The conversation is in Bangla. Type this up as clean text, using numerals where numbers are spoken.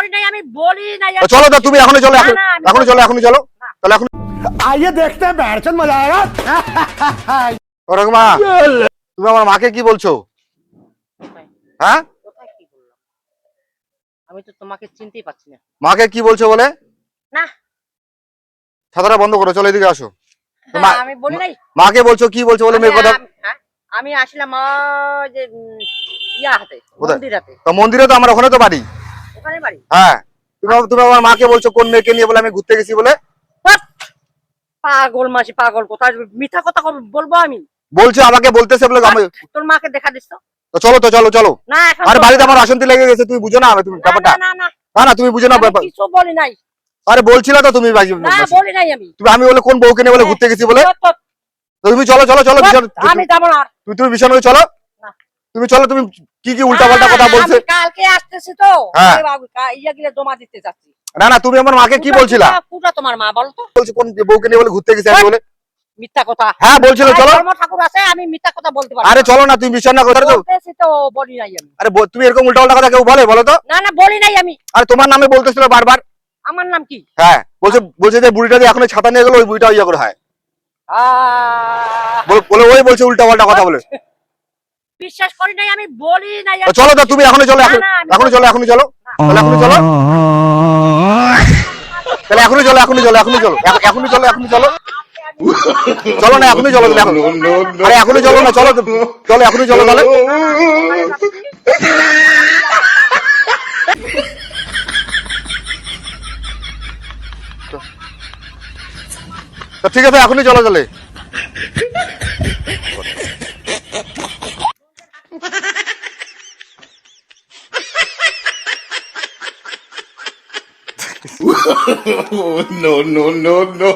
করি নাই, আমি বলি নাই। চলো তো তুমি এখনই চলো, এখনই চলো, এখনই চলো তাহলে। এখন आइए देखते हैं बैठचंद मजा आएगा। মা, তুমি আমার মাকে কি বলছো? হ্যাঁ, কোথায় কি বললাম? আমি তো তোমাকে চিনতেই পাচ্ছি না। মাকে কি বলছো বলে? না, ছাতাটা বন্ধ করো, চলো এদিকে আসো। আমি বলি নাই। মাকে বলছো কি বলছো বলে মেয়ের কথা? আমি আসলাম যে ইয়া হাতে, মন্দির হাতে। তো মন্দিরে তো আমার ওখানে তো বাড়ি। ওখানে বাড়ি? হ্যাঁ। তুমি আমার মাকে বলছো কোন মেয়েকে নিয়ে বলে আমি ঘুরতে গেছি বলে? পাগল মাসি, পাগল। কোথায় মিথ্যা কথা বলবো আমি? বলছো আমাকে বলতেছে বলে। তোর মাকে দেখা দিস তো। তো চলো তো, চলো চলো। না, এখন আরে বাড়িতে আমার অশান্তি লেগে গেছে, তুমি বুঝো না তুমি ব্যাপারটা? না না না না, তুমি বুঝো না ব্যাপার। কিছু বলি নাই। আরে বলছিলা তো তুমি। না, বলি নাই আমি। তুমি আমি বলে কোন বউকে নিয়ে বলে ঘুরতে গেছি বলে? তো তুমি চলো চলো চলো, আমি যাব না। তুমি বিছানায় চলো। তুমি চলো, তুমি কি কি উল্টাপাল্টা কথা বলছো? কালকে আসতেছি তো, ইয়া গিয়ে জমা দিতে যাচ্ছি। না না, তুমি আমার মাকে কি বলছিলা? পুরা তোমার মা বলতো। বলছো কোন বউকে নিয়ে বলে ঘুরতে গেছি আমি বলে? মিথ্যা কথা। হ্যাঁ বলছিল চলো। ধর্ম ঠাকুর আছে, আমি মিথ্যা কথা বলতে পারি। আরে চলো না, তুমি বিছানা কথা তো বলতেছি তো, বলি নাই আমি। আরে তুমি এরকম উল্টাপাল্টা কথা কেউ বলে বলো তো? না না, বলি নাই আমি। আরে তোমার নামে বলতেছিল বারবার। আমার নাম কি? হ্যাঁ, বলছে যে বুড়িটা যে এখন ছাতা নিয়ে গেল, ওই বুড়িটা ইয়া করে হয় বলে, ওই বলছে উল্টাপাল্টা কথা বলে। বিশ্বাস করি নাই, আমি বলি নাই। চলো তো তুমি এখনই চলো, এখনই চলো, এখনই চলো তাহলে। এখনই চলো তাহলে, এখনই চলো, এখনই চলো, এখনই চলো, এখনই চলো, এখনই চলো। চলো না, এখনই চলো। আরে এখনই চলো না, চলো চলো, এখনই চলো তাহলে। তো ঠিক আছে, এখনই চলো তাহলে। No, no, no, no.